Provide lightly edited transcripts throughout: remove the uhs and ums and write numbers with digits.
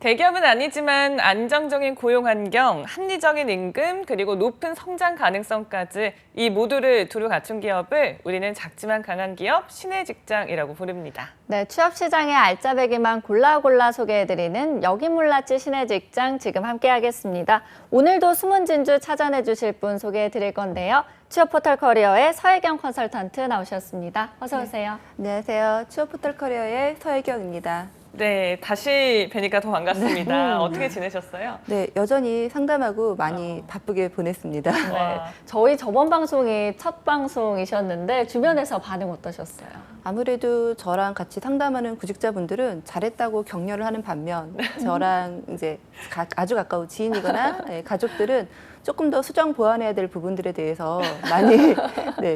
대기업은 아니지만 안정적인 고용 환경, 합리적인 임금, 그리고 높은 성장 가능성까지 이 모두를 두루 갖춘 기업을 우리는 작지만 강한 기업, 신의 직장이라고 부릅니다. 네, 취업 시장의 알짜배기만 골라 소개해드리는 여기 몰랐지 신의 직장 지금 함께하겠습니다. 오늘도 숨은 진주 찾아내 주실 분 소개해드릴 건데요. 취업 포털 커리어의 서혜경 컨설턴트 나오셨습니다. 어서 오세요. 네. 안녕하세요. 취업 포털 커리어의 서혜경입니다. 네, 다시 뵈니까 더 반갑습니다. 어떻게 지내셨어요? 네, 여전히 상담하고 많이 바쁘게 보냈습니다. 네, 저희 저번 방송이 첫 방송이셨는데 주변에서 반응 어떠셨어요? 아무래도 저랑 같이 상담하는 구직자분들은 잘했다고 격려를 하는 반면 저랑 이제 아주 가까운 지인이거나 가족들은 조금 더 수정 보완해야 될 부분들에 대해서 많이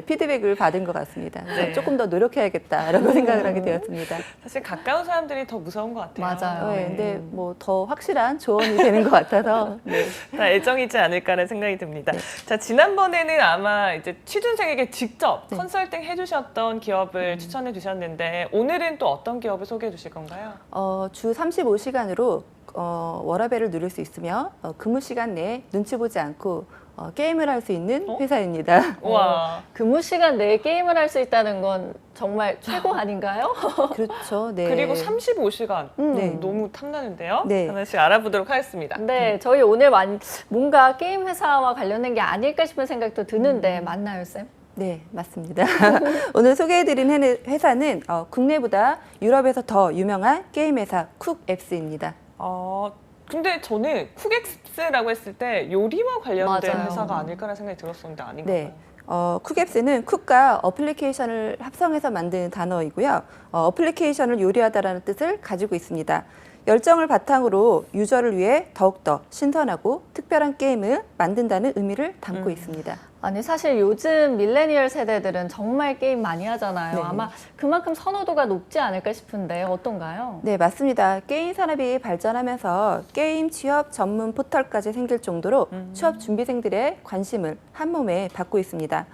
피드백을 받은 것 같습니다. 네. 조금 더 노력해야겠다라고 생각을 하게 되었습니다. 사실 가까운 사람들이 더 무서운 것 같아요. 맞아요. 네, 근데 뭐 더 확실한 조언이 되는 것 같아서 다 애정이지 않을까라는 생각이 듭니다. 자, 지난번에는 아마 이제 취준생에게 직접 컨설팅 해주셨던 기업을 추천해 주셨는데 오늘은 또 어떤 기업을 소개해 주실 건가요? 주 35시간으로 워라밸을 누릴 수 있으며 근무 시간 내에 눈치 보지 않고 게임을 할 수 있는 회사입니다. 와. 근무 시간 내에 게임을 할 수 있다는 건 정말 최고 아닌가요? 그렇죠. 네. 그리고 35시간. 네. 너무 탐나는데요? 네. 하나씩 알아보도록 하겠습니다. 네, 저희 오늘 뭔가 게임 회사와 관련된 게 아닐까 싶은 생각도 드는데 맞나요, 쌤? 네, 맞습니다. 오늘 소개해드린 회사는 국내보다 유럽에서 더 유명한 게임 회사 쿡앱스입니다. 근데 저는 쿡엑스라고 했을 때 요리와 관련된 맞아요. 회사가 아닐까라는 생각이 들었었는데 아닌가요? 네. 쿡앱스는 쿡과 어플리케이션을 합성해서 만든 단어이고요. 어플리케이션을 요리하다라는 뜻을 가지고 있습니다. 열정을 바탕으로 유저를 위해 더욱더 신선하고 특별한 게임을 만든다는 의미를 담고 있습니다. 아니 사실 요즘 밀레니얼 세대들은 정말 게임 많이 하잖아요. 네. 아마 그만큼 선호도가 높지 않을까 싶은데 어떤가요? 네, 맞습니다. 게임 산업이 발전하면서 게임 취업 전문 포털까지 생길 정도로 취업 준비생들의 관심을 한몸에 받고 있습니다.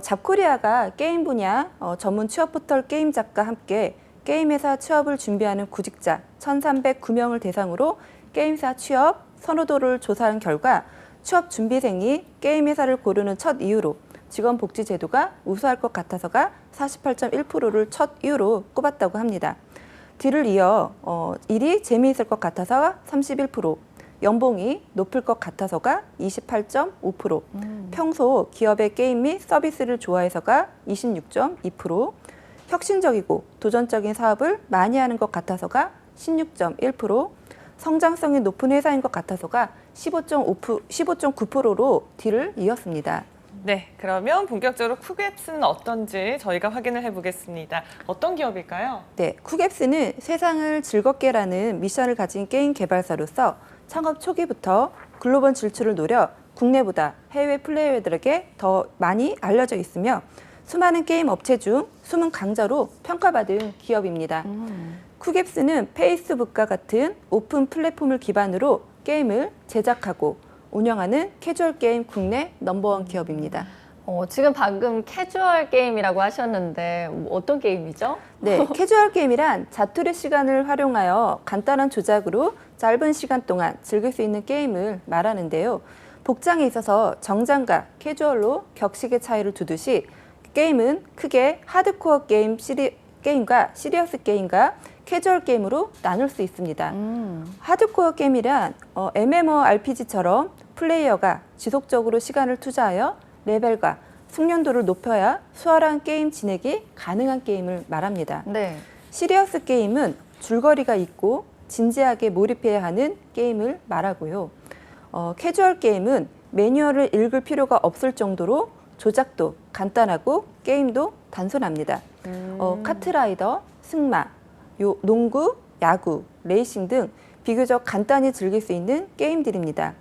잡코리아가 게임 분야 전문 취업 포털 게임 작가와 함께 게임 회사 취업을 준비하는 구직자 1,309명을 대상으로 게임사 취업 선호도를 조사한 결과 취업 준비생이 게임 회사를 고르는 첫 이유로 직원복지 제도가 우수할 것 같아서가 48.1%를 첫 이유로 꼽았다고 합니다. 뒤를 이어 1위 재미있을 것 같아서 31%, 연봉이 높을 것 같아서가 28.5%, 평소 기업의 게임 및 서비스를 좋아해서가 26.2%, 혁신적이고 도전적인 사업을 많이 하는 것 같아서가 16.1%, 성장성이 높은 회사인 것 같아서가 15.9%로 뒤를 이었습니다. 네, 그러면 본격적으로 쿡앱스는 어떤지 저희가 확인을 해보겠습니다. 어떤 기업일까요? 네, 쿡앱스는 세상을 즐겁게라는 미션을 가진 게임 개발사로서 창업 초기부터 글로벌 진출을 노려 국내보다 해외 플레이어들에게 더 많이 알려져 있으며 수많은 게임 업체 중 숨은 강자로 평가받은 기업입니다. 쿡앱스는 페이스북과 같은 오픈 플랫폼을 기반으로 게임을 제작하고 운영하는 캐주얼 게임 국내 넘버원 기업입니다. 지금 방금 캐주얼 게임이라고 하셨는데 어떤 게임이죠? 네, 캐주얼 게임이란 자투리 시간을 활용하여 간단한 조작으로 짧은 시간 동안 즐길 수 있는 게임을 말하는데요. 복장에 있어서 정장과 캐주얼로 격식의 차이를 두듯이 게임은 크게 하드코어 게임과 시리어스 게임과 캐주얼 게임으로 나눌 수 있습니다. 하드코어 게임이란 MMORPG처럼 플레이어가 지속적으로 시간을 투자하여 레벨과 숙련도를 높여야 수월한 게임 진행이 가능한 게임을 말합니다. 네. 시리어스 게임은 줄거리가 있고 진지하게 몰입해야 하는 게임을 말하고요. 캐주얼 게임은 매뉴얼을 읽을 필요가 없을 정도로 조작도 간단하고 게임도 단순합니다. 카트라이더, 승마, 농구, 야구, 레이싱 등 비교적 간단히 즐길 수 있는 게임들입니다.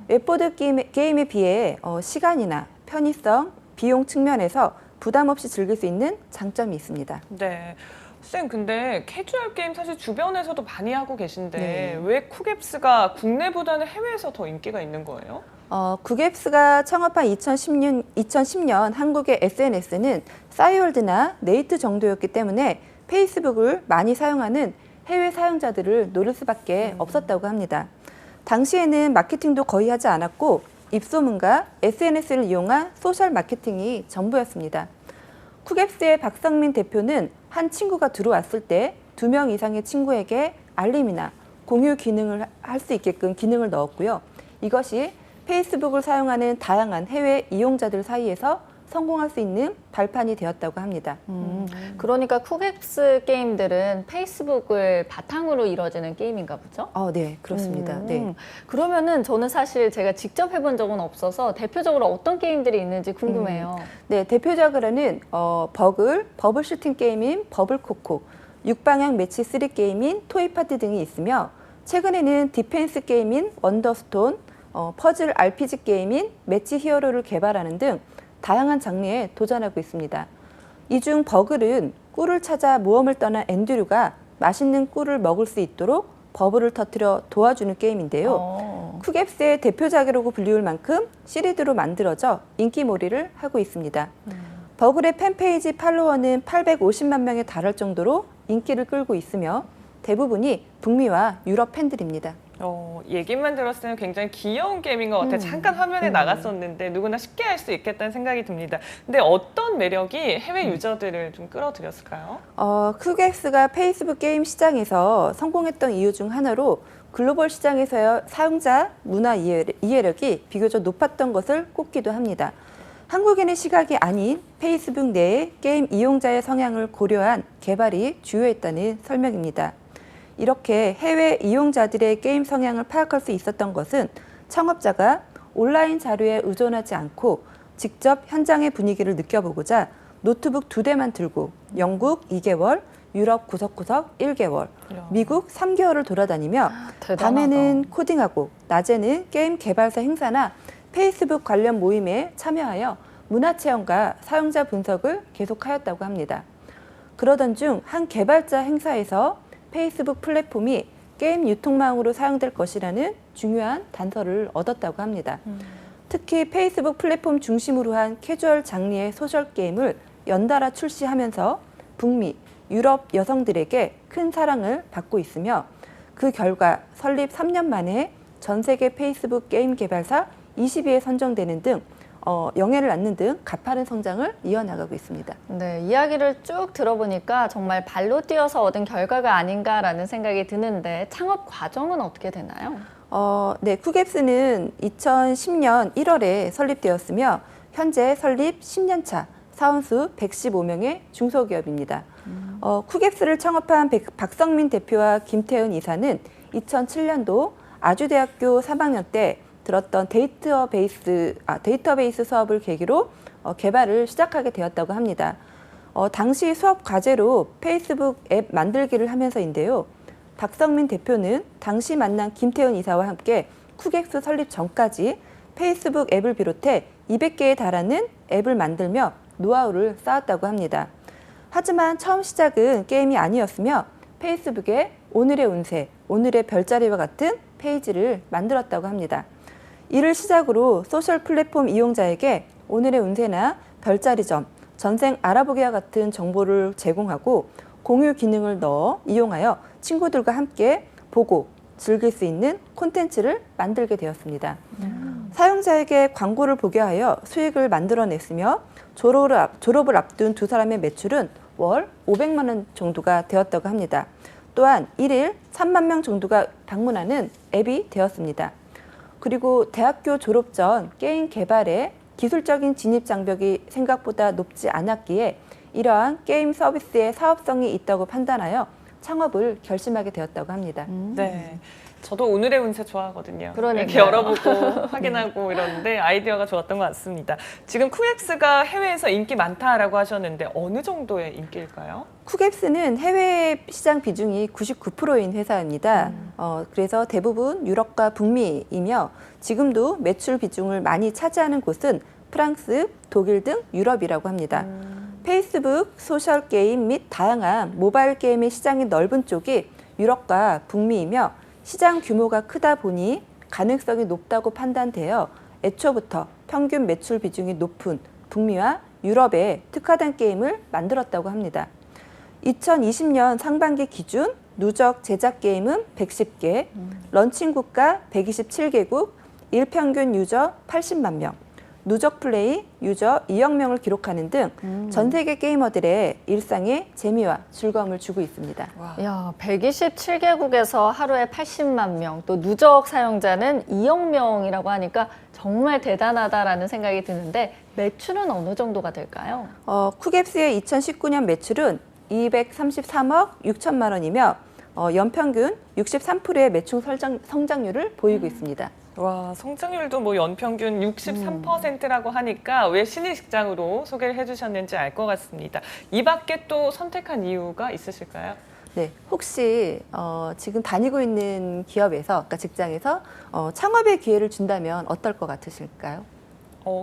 웹보드 게임에 비해 시간이나 편의성, 비용 측면에서 부담 없이 즐길 수 있는 장점이 있습니다. 네. 쌤, 근데 캐주얼 게임 사실 주변에서도 많이 하고 계신데 네. 왜 쿡앱스가 국내보다는 해외에서 더 인기가 있는 거예요? 쿡앱스가 창업한 2010년 한국의 SNS는 싸이월드나 네이트 정도였기 때문에 페이스북을 많이 사용하는 해외 사용자들을 노릴 수밖에 없었다고 합니다. 당시에는 마케팅도 거의 하지 않았고 입소문과 SNS를 이용한 소셜 마케팅이 전부였습니다. 쿡앱스의 박성민 대표는 한 친구가 들어왔을 때 2명 이상의 친구에게 알림이나 공유 기능을 할 수 있게끔 기능을 넣었고요. 이것이 페이스북을 사용하는 다양한 해외 이용자들 사이에서 성공할 수 있는 발판이 되었다고 합니다. 그러니까 쿡앱스 게임들은 페이스북을 바탕으로 이루어지는 게임인가 보죠? 네, 그렇습니다. 네. 그러면은 저는 사실 제가 직접 해본 적은 없어서 대표적으로 어떤 게임들이 있는지 궁금해요. 네, 대표적으로는 버블 슈팅 게임인 버블코코, 6방향 매치 3 게임인 토이파티 등이 있으며 최근에는 디펜스 게임인 원더스톤, 퍼즐 RPG 게임인 매치 히어로를 개발하는 등 다양한 장르에 도전하고 있습니다. 이 중 버글은 꿀을 찾아 모험을 떠난 앤드류가 맛있는 꿀을 먹을 수 있도록 버블을 터뜨려 도와주는 게임인데요. 쿡앱스의 대표작이라고 불리울 만큼 시리즈로 만들어져 인기몰이를 하고 있습니다. 버글의 팬페이지 팔로워는 850만 명에 달할 정도로 인기를 끌고 있으며 대부분이 북미와 유럽 팬들입니다. 얘기만 들었을 때는 굉장히 귀여운 게임인 것 같아요. 잠깐 화면에 나갔었는데 누구나 쉽게 할 수 있겠다는 생각이 듭니다. 근데 어떤 매력이 해외 유저들을 좀 끌어들였을까요? 쿡앱스가 페이스북 게임 시장에서 성공했던 이유 중 하나로 글로벌 시장에서의 사용자 문화 이해력이 비교적 높았던 것을 꼽기도 합니다. 한국인의 시각이 아닌 페이스북 내의 게임 이용자의 성향을 고려한 개발이 주요했다는 설명입니다. 이렇게 해외 이용자들의 게임 성향을 파악할 수 있었던 것은 창업자가 온라인 자료에 의존하지 않고 직접 현장의 분위기를 느껴보고자 노트북 2대만 들고 영국 2개월, 유럽 구석구석 1개월, 미국 3개월을 돌아다니며 밤에는 코딩하고 낮에는 게임 개발사 행사나 페이스북 관련 모임에 참여하여 문화체험과 사용자 분석을 계속하였다고 합니다. 그러던 중 한 개발자 행사에서 페이스북 플랫폼이 게임 유통망으로 사용될 것이라는 중요한 단서를 얻었다고 합니다. 특히 페이스북 플랫폼 중심으로 한 캐주얼 장르의 소셜 게임을 연달아 출시하면서 북미, 유럽 여성들에게 큰 사랑을 받고 있으며 그 결과 설립 3년 만에 전 세계 페이스북 게임 개발사 20위에 선정되는 등 영예를 낳는 등 가파른 성장을 이어나가고 있습니다. 네, 이야기를 쭉 들어보니까 정말 발로 뛰어서 얻은 결과가 아닌가라는 생각이 드는데 창업 과정은 어떻게 되나요? 네, 쿡앱스는 2010년 1월에 설립되었으며 현재 설립 10년 차 사원수 115명의 중소기업입니다. 쿡앱스를 창업한 박성민 대표와 김태은 이사는 2007년도 아주대학교 3학년 때 들었던 데이터베이스 수업을 계기로 개발을 시작하게 되었다고 합니다. 당시 수업 과제로 페이스북 앱 만들기를 하면서인데요. 박성민 대표는 당시 만난 김태훈 이사와 함께 쿡앱스 설립 전까지 페이스북 앱을 비롯해 200개에 달하는 앱을 만들며 노하우를 쌓았다고 합니다. 하지만 처음 시작은 게임이 아니었으며 페이스북에 오늘의 운세, 오늘의 별자리와 같은 페이지를 만들었다고 합니다. 이를 시작으로 소셜 플랫폼 이용자에게 오늘의 운세나 별자리점, 전생 알아보기와 같은 정보를 제공하고 공유 기능을 넣어 이용하여 친구들과 함께 보고 즐길 수 있는 콘텐츠를 만들게 되었습니다. 사용자에게 광고를 보게 하여 수익을 만들어냈으며 졸업을 앞둔 두 사람의 매출은 월 500만 원 정도가 되었다고 합니다. 또한 1일 3만 명 정도가 방문하는 앱이 되었습니다. 그리고 대학교 졸업 전 게임 개발에 기술적인 진입 장벽이 생각보다 높지 않았기에 이러한 게임 서비스의 사업성이 있다고 판단하여 창업을 결심하게 되었다고 합니다. 네. 저도 오늘의 운세 좋아하거든요. 그러니까요. 이렇게 열어보고 확인하고 이러는데 아이디어가 좋았던 것 같습니다. 지금 쿡앱스가 해외에서 인기 많다라고 하셨는데 어느 정도의 인기일까요? 쿡앱스는 해외 시장 비중이 99%인 회사입니다. 그래서 대부분 유럽과 북미이며 지금도 매출 비중을 많이 차지하는 곳은 프랑스, 독일 등 유럽이라고 합니다. 페이스북, 소셜 게임 및 다양한 모바일 게임의 시장이 넓은 쪽이 유럽과 북미이며 시장 규모가 크다 보니 가능성이 높다고 판단되어 애초부터 평균 매출 비중이 높은 북미와 유럽에 특화된 게임을 만들었다고 합니다. 2020년 상반기 기준 누적 제작 게임은 110개, 런칭 국가 127개국, 일평균 유저 80만 명, 누적 플레이 유저 2억 명을 기록하는 등 전 세계 게이머들의 일상에 재미와 즐거움을 주고 있습니다. 야, 127개국에서 하루에 80만 명, 또 누적 사용자는 2억 명이라고 하니까 정말 대단하다라는 생각이 드는데 매출은 어느 정도가 될까요? 쿡앱스의 2019년 매출은 233억 6천만 원이며 연평균 63%의 매출 성장률을 보이고 있습니다. 와, 성장률도 뭐 연평균 63%라고 하니까 왜 신의직장으로 소개를 해주셨는지 알 것 같습니다. 이 밖에 또 선택한 이유가 있으실까요? 네, 혹시 지금 다니고 있는 기업에서, 그러니까 직장에서 창업의 기회를 준다면 어떨 것 같으실까요?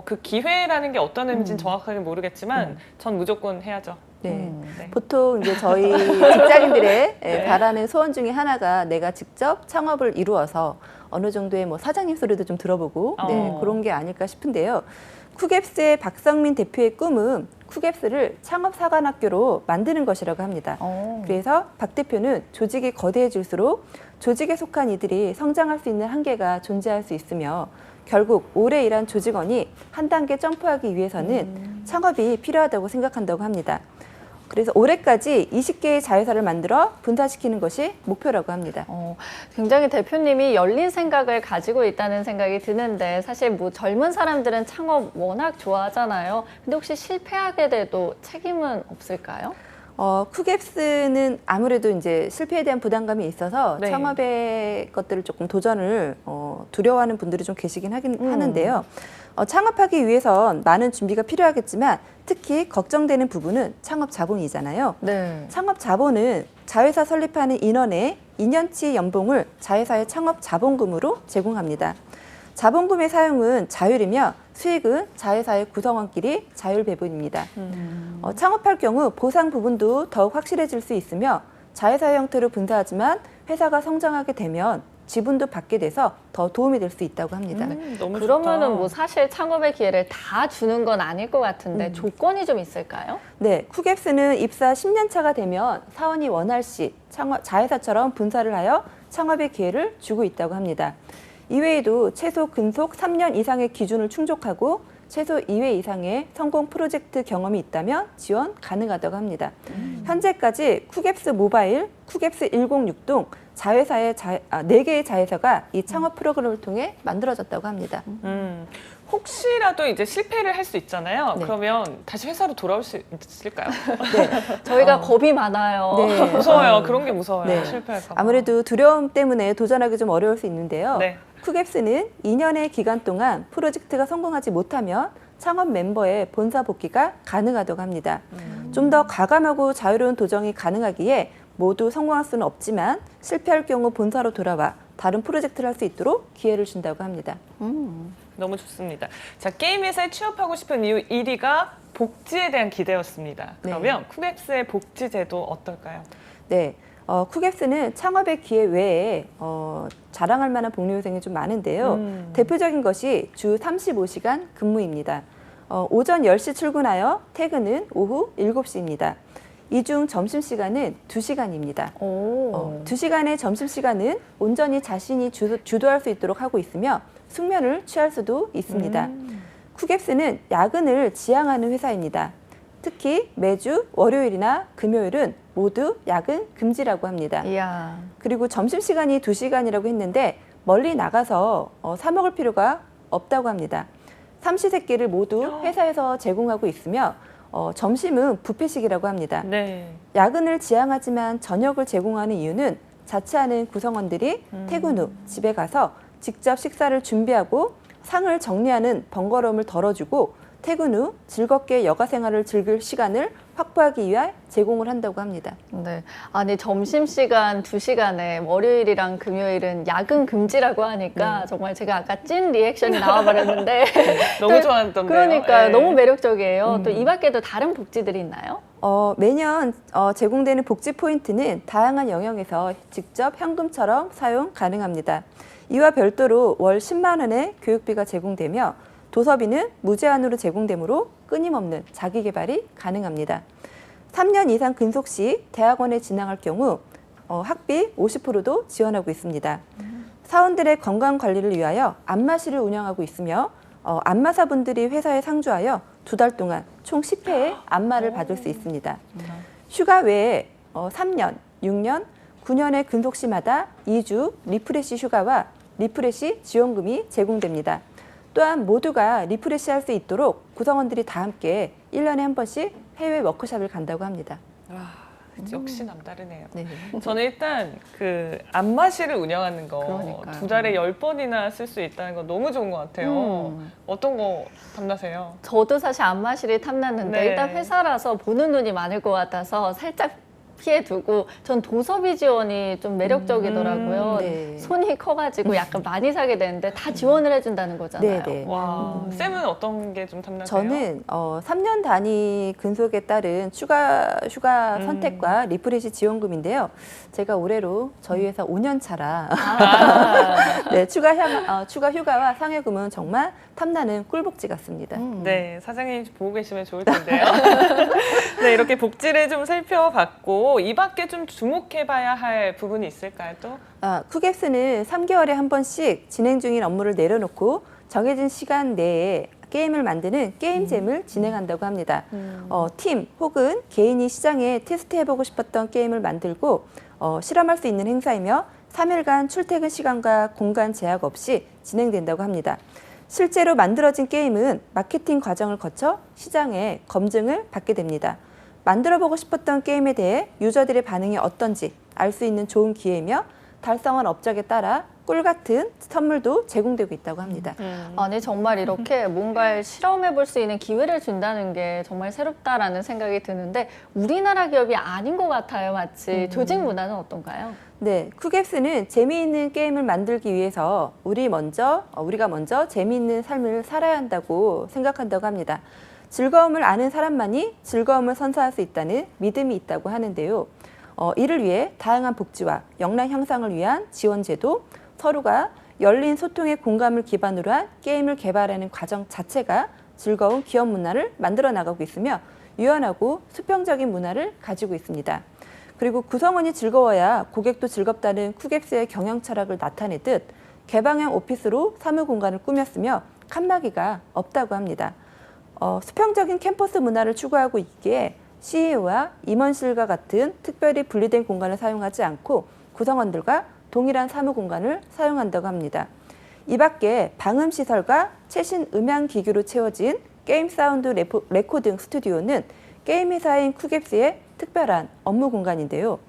그 기회라는 게 어떤 의미인지는 정확하게 모르겠지만 전 무조건 해야죠. 네. 네. 보통 이제 저희 직장인들의 바라는 소원 중에 하나가 내가 직접 창업을 이루어서 어느 정도의 뭐 사장님 소리도 좀 들어보고 네, 그런 게 아닐까 싶은데요. 쿡앱스의 박성민 대표의 꿈은 쿡앱스를 창업사관학교로 만드는 것이라고 합니다. 그래서 박 대표는 조직이 거대해질수록 조직에 속한 이들이 성장할 수 있는 한계가 존재할 수 있으며 결국 오래 일한 조직원이 한 단계 점프하기 위해서는 창업이 필요하다고 생각한다고 합니다. 그래서 올해까지 20개의 자회사를 만들어 분사시키는 것이 목표라고 합니다. 굉장히 대표님이 열린 생각을 가지고 있다는 생각이 드는데 사실 뭐 젊은 사람들은 창업 워낙 좋아하잖아요. 근데 혹시 실패하게 돼도 책임은 없을까요? 쿡앱스는 아무래도 이제 실패에 대한 부담감이 있어서 네. 창업의 것들을 조금 도전을 두려워하는 분들이 좀 계시긴 하는데요. 창업하기 위해선 많은 준비가 필요하겠지만 특히 걱정되는 부분은 창업 자본이잖아요. 네. 창업 자본은 자회사 설립하는 인원의 2년치 연봉을 자회사의 창업 자본금으로 제공합니다. 자본금의 사용은 자율이며 수익은 자회사의 구성원끼리 자율 배분입니다. 창업할 경우 보상 부분도 더욱 확실해질 수 있으며 자회사 형태로 분사하지만 회사가 성장하게 되면 지분도 받게 돼서 더 도움이 될 수 있다고 합니다. 너무 그러면은 좋다. 뭐 사실 창업의 기회를 다 주는 건 아닐 것 같은데 조건이 좀 있을까요? 네, 쿡앱스는 입사 10년 차가 되면 사원이 원할 시 자회사처럼 분사를 하여 창업의 기회를 주고 있다고 합니다. 이외에도 최소 근속 3년 이상의 기준을 충족하고 최소 2회 이상의 성공 프로젝트 경험이 있다면 지원 가능하다고 합니다. 현재까지 쿡앱스 모바일, 쿡앱스 106 등 자회사의 4개의 자회사가 이 창업 프로그램을 통해 만들어졌다고 합니다. 혹시라도 이제 실패를 할 수 있잖아요. 네. 그러면 다시 회사로 돌아올 수 있을까요? 저희가 겁이 많아요. 네. 무서워요. 그런 게 무서워요. 네. 실패할까 봐. 아무래도 두려움 때문에 도전하기 좀 어려울 수 있는데요. 네. 쿡앱스는 2년의 기간 동안 프로젝트가 성공하지 못하면 창업 멤버의 본사 복귀가 가능하다고 합니다. 좀 더 과감하고 자유로운 도전이 가능하기에 모두 성공할 수는 없지만 실패할 경우 본사로 돌아와 다른 프로젝트를 할 수 있도록 기회를 준다고 합니다. 너무 좋습니다. 자, 게임 회사에 취업하고 싶은 이유 1위가 복지에 대한 기대였습니다. 그러면 쿡앱스의 복지 제도 어떨까요? 네. 쿡앱스는 창업의 기회 외에 자랑할 만한 복리 요소가 좀 많은데요. 대표적인 것이 주 35시간 근무입니다. 오전 10시 출근하여 퇴근은 오후 7시입니다. 이 중 점심시간은 2시간입니다. 2시간의 점심시간은 온전히 자신이 주도할 수 있도록 하고 있으며 숙면을 취할 수도 있습니다. 쿡앱스는 야근을 지향하는 회사입니다. 특히 매주 월요일이나 금요일은 모두 야근 금지라고 합니다. 이야. 그리고 점심시간이 2시간이라고 했는데 멀리 나가서 사 먹을 필요가 없다고 합니다. 삼시세끼를 모두 회사에서 제공하고 있으며 점심은 뷔페식이라고 합니다. 네. 야근을 지향하지만 저녁을 제공하는 이유는 자취하는 구성원들이 퇴근 후 집에 가서 직접 식사를 준비하고 상을 정리하는 번거로움을 덜어주고 퇴근 후 즐겁게 여가 생활을 즐길 시간을 확보하기 위해 제공을 한다고 합니다. 네. 아니, 점심시간 2시간에 월요일이랑 금요일은 야근 금지라고 하니까 정말 제가 아까 찐 리액션이 나와버렸는데. 너무 좋아하던데요. 그러니까요. 네. 너무 매력적이에요. 또 이 밖에도 다른 복지들이 있나요? 매년 제공되는 복지 포인트는 다양한 영역에서 직접 현금처럼 사용 가능합니다. 이와 별도로 월 10만 원의 교육비가 제공되며 도서비는 무제한으로 제공되므로 끊임없는 자기 개발이 가능합니다. 3년 이상 근속 시 대학원에 진학할 경우 학비 50%도 지원하고 있습니다. 사원들의 건강 관리를 위하여 안마실을 운영하고 있으며 안마사분들이 회사에 상주하여 2달 동안 총 10회의 안마를 받을 수 있습니다. 휴가 외에 3년, 6년, 9년의 근속시마다 2주 리프레시 휴가와 리프레시 지원금이 제공됩니다. 또한 모두가 리프레시 할 수 있도록 구성원들이 다 함께 1년에 한 번씩 해외 워크숍을 간다고 합니다. 와, 역시 남다르네요. 네. 저는 일단 그 안마실을 운영하는 거 그러니까요. 2달에 10번이나 쓸 수 있다는 거 너무 좋은 것 같아요. 어떤 거 탐나세요? 저도 사실 안마실이 탐났는데 네. 일단 회사라서 보는 눈이 많을 것 같아서 살짝 피해두고 전 도서비 지원이 좀 매력적이더라고요. 네. 손이 커가지고 약간 많이 사게 되는데 다 지원을 해준다는 거잖아요. 네, 네. 와, 쌤은 어떤 게 좀 탐나세요? 저는 3년 단위 근속에 따른 추가 휴가 선택과 리프레시 지원금인데요. 제가 올해로 저희 회사 5년 차라 네, 추가 휴가와 상여금은 정말 탐나는 꿀복지 같습니다. 네, 사장님 보고 계시면 좋을 텐데요. 네, 이렇게 복지를 좀 살펴봤고 이 밖에 좀 주목해봐야 할 부분이 있을까요, 또? 쿠geb스는 3개월에 한 번씩 진행 중인 업무를 내려놓고 정해진 시간 내에 게임을 만드는 게임잼을 진행한다고 합니다. 팀 혹은 개인이 시장에 테스트해보고 싶었던 게임을 만들고 실험할 수 있는 행사이며 3일간 출퇴근 시간과 공간 제약 없이 진행된다고 합니다. 실제로 만들어진 게임은 마케팅 과정을 거쳐 시장에 검증을 받게 됩니다. 만들어보고 싶었던 게임에 대해 유저들의 반응이 어떤지 알 수 있는 좋은 기회이며 달성한 업적에 따라 꿀 같은 선물도 제공되고 있다고 합니다. 아니 정말 이렇게 뭔가를 실험해 볼 수 있는 기회를 준다는 게 정말 새롭다라는 생각이 드는데 우리나라 기업이 아닌 것 같아요. 마치 조직 문화는 어떤가요? 네, 쿠geb스는 재미있는 게임을 만들기 위해서 우리가 먼저 재미있는 삶을 살아야 한다고 생각한다고 합니다. 즐거움을 아는 사람만이 즐거움을 선사할 수 있다는 믿음이 있다고 하는데요. 이를 위해 다양한 복지와 역량 향상을 위한 지원제도, 서로가 열린 소통의 공감을 기반으로 한 게임을 개발하는 과정 자체가 즐거운 기업 문화를 만들어 나가고 있으며 유연하고 수평적인 문화를 가지고 있습니다. 그리고 구성원이 즐거워야 고객도 즐겁다는 쿠geb스의 경영 철학을 나타내듯 개방형 오피스로 사무 공간을 꾸몄으며 칸막이가 없다고 합니다. 수평적인 캠퍼스 문화를 추구하고 있기에 CEO와 임원실과 같은 특별히 분리된 공간을 사용하지 않고 구성원들과 동일한 사무 공간을 사용한다고 합니다. 이 밖에 방음 시설과 최신 음향 기기로 채워진 게임 사운드 레코딩 스튜디오는 게임 회사인 쿠geb스의 특별한 업무 공간인데요.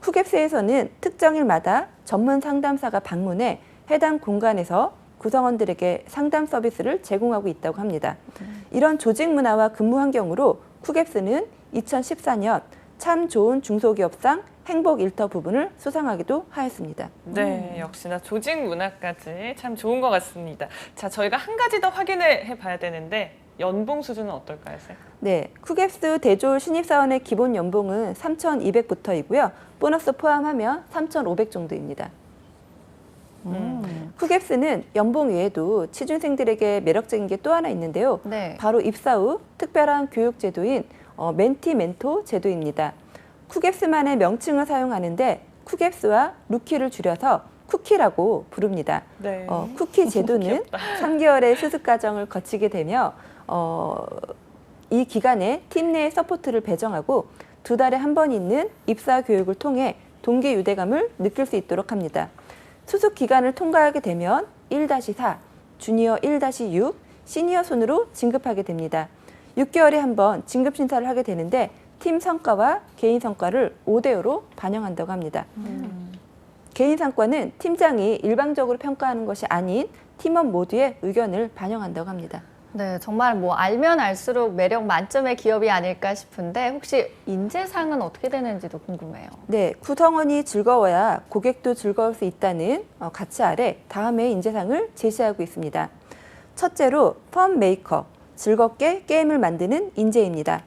쿠geb스에서는 특정 일마다 전문 상담사가 방문해 해당 공간에서 구성원들에게 상담 서비스를 제공하고 있다고 합니다. 이런 조직 문화와 근무 환경으로 쿠geb스는 2014년 참 좋은 중소기업상 행복 일터 부분을 수상하기도 하였습니다. 네, 역시나 조직 문화까지 참 좋은 것 같습니다. 자, 저희가 한 가지 더 확인을 해봐야 되는데 연봉 수준은 어떨까요, 쌤? 네, 쿠geb스 대졸 신입사원의 기본 연봉은 3,200부터이고요. 보너스 포함하면 3,500 정도입니다. 쿠geb스는 연봉 외에도 취준생들에게 매력적인 게 또 하나 있는데요. 네. 바로 입사 후 특별한 교육 제도인 멘티 멘토 제도입니다. 쿠geb스만의 명칭을 사용하는데 쿠geb스와 루키를 줄여서 쿠키라고 부릅니다. 네. 쿠키 제도는 3개월의 수습 과정을 거치게 되며 이 기간에 팀 내의 서포트를 배정하고 2달에 한 번 있는 입사 교육을 통해 동기 유대감을 느낄 수 있도록 합니다. 수습 기간을 통과하게 되면 1-4, 주니어 1-6, 시니어 순으로 진급하게 됩니다. 6개월에 한 번 진급 심사를 하게 되는데 팀 성과와 개인 성과를 5대5로 반영한다고 합니다. 개인 성과는 팀장이 일방적으로 평가하는 것이 아닌 팀원 모두의 의견을 반영한다고 합니다. 네, 정말 뭐 알면 알수록 매력 만점의 기업이 아닐까 싶은데 혹시 인재상은 어떻게 되는지도 궁금해요. 네, 구성원이 즐거워야 고객도 즐거울 수 있다는 가치 아래 다음의 인재상을 제시하고 있습니다. 첫째로 펀 메이커, 즐겁게 게임을 만드는 인재입니다.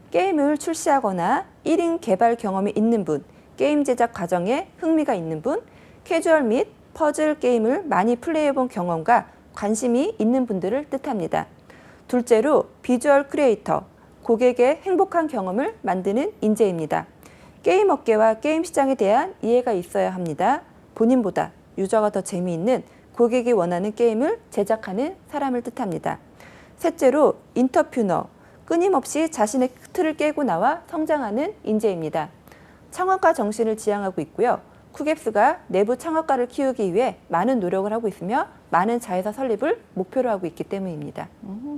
게임을 출시하거나 1인 개발 경험이 있는 분, 게임 제작 과정에 흥미가 있는 분, 캐주얼 및 퍼즐 게임을 많이 플레이해본 경험과 관심이 있는 분들을 뜻합니다. 둘째로 비주얼 크리에이터, 고객의 행복한 경험을 만드는 인재입니다. 게임 업계와 게임 시장에 대한 이해가 있어야 합니다. 본인보다 유저가 더 재미있는 고객이 원하는 게임을 제작하는 사람을 뜻합니다. 셋째로 인터퓨너, 끊임없이 자신의 틀을 깨고 나와 성장하는 인재입니다. 창업가 정신을 지향하고 있고요. 쿠geb스가 내부 창업가를 키우기 위해 많은 노력을 하고 있으며 많은 자회사 설립을 목표로 하고 있기 때문입니다.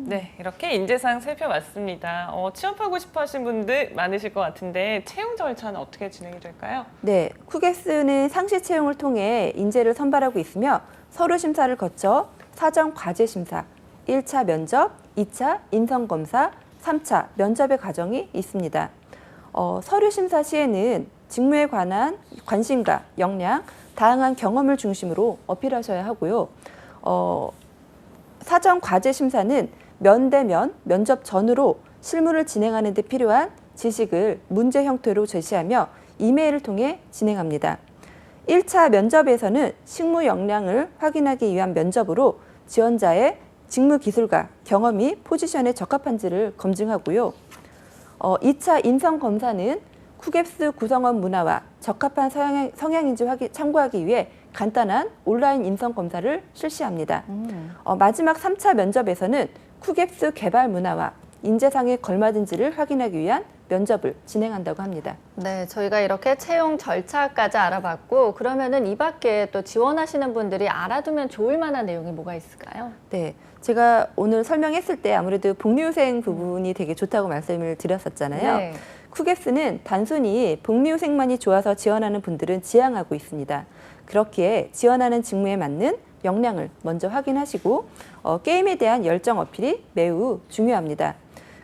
네, 이렇게 인재상 살펴봤습니다. 취업하고 싶어 하신 분들 많으실 것 같은데 채용 절차는 어떻게 진행이 될까요? 네, 쿠geb스는 상시 채용을 통해 인재를 선발하고 있으며 서류 심사를 거쳐 사전 과제 심사, 1차 면접, 2차 인성검사, 3차 면접의 과정이 있습니다. 서류 심사 시에는 직무에 관한 관심과 역량, 다양한 경험을 중심으로 어필하셔야 하고요. 사전 과제 심사는 면대면, 면접 전후로 실무를 진행하는 데 필요한 지식을 문제 형태로 제시하며 이메일을 통해 진행합니다. 1차 면접에서는 실무 역량을 확인하기 위한 면접으로 지원자의 직무 기술과 경험이 포지션에 적합한지를 검증하고요. 2차 인성 검사는 쿠geb스 구성원 문화와 적합한 성향인지 참고하기 위해 간단한 온라인 인성 검사를 실시합니다. 마지막 3차 면접에서는 쿠geb스 개발 문화와 인재상에 걸맞은지를 확인하기 위한 면접을 진행한다고 합니다. 네, 저희가 이렇게 채용 절차까지 알아봤고 그러면은 이 밖에 또 지원하시는 분들이 알아두면 좋을 만한 내용이 뭐가 있을까요? 네, 제가 오늘 설명했을 때 아무래도 복리후생 부분이 되게 좋다고 말씀을 드렸었잖아요. 네. 쿠geb스는 단순히 복리후생만이 좋아서 지원하는 분들은 지향하고 있습니다. 그렇기에 지원하는 직무에 맞는 역량을 먼저 확인하시고 게임에 대한 열정 어필이 매우 중요합니다.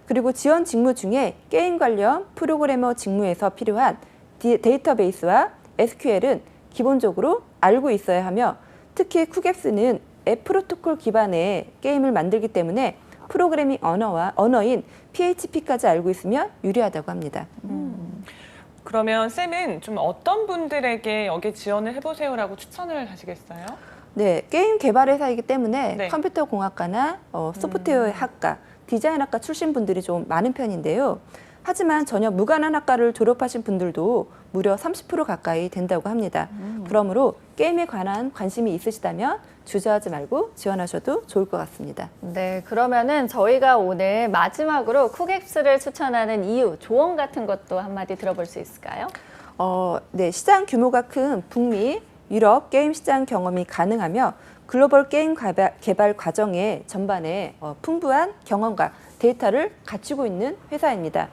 그리고 지원 직무 중에 게임 관련 프로그래머 직무에서 필요한 데이터베이스와 SQL은 기본적으로 알고 있어야 하며 특히 쿠geb스는 앱 프로토콜 기반의 게임을 만들기 때문에 프로그래밍 언어인 PHP까지 알고 있으면 유리하다고 합니다. 그러면 쌤은 좀 어떤 분들에게 여기 지원을 해보세요라고 추천을 하시겠어요? 네, 게임 개발 회사이기 때문에 네. 컴퓨터 공학과나 소프트웨어 학과, 디자인 학과 출신 분들이 좀 많은 편인데요. 하지만 전혀 무관한 학과를 졸업하신 분들도 무려 30% 가까이 된다고 합니다. 그러므로 게임에 관한 관심이 있으시다면 주저하지 말고 지원하셔도 좋을 것 같습니다. 네, 그러면은 저희가 오늘 마지막으로 쿠geb스를 추천하는 이유, 조언 같은 것도 한마디 들어볼 수 있을까요? 네, 시장 규모가 큰 북미, 유럽 게임 시장 경험이 가능하며 글로벌 게임 개발 과정의 전반에 풍부한 경험과 데이터를 갖추고 있는 회사입니다.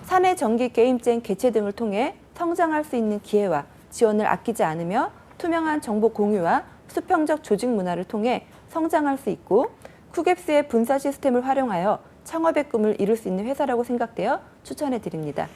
사내 정기 게임쟁 개최 등을 통해 성장할 수 있는 기회와 지원을 아끼지 않으며 투명한 정보 공유와 수평적 조직 문화를 통해 성장할 수 있고 쿠geb스의 분사 시스템을 활용하여 창업의 꿈을 이룰 수 있는 회사라고 생각되어 추천해 드립니다.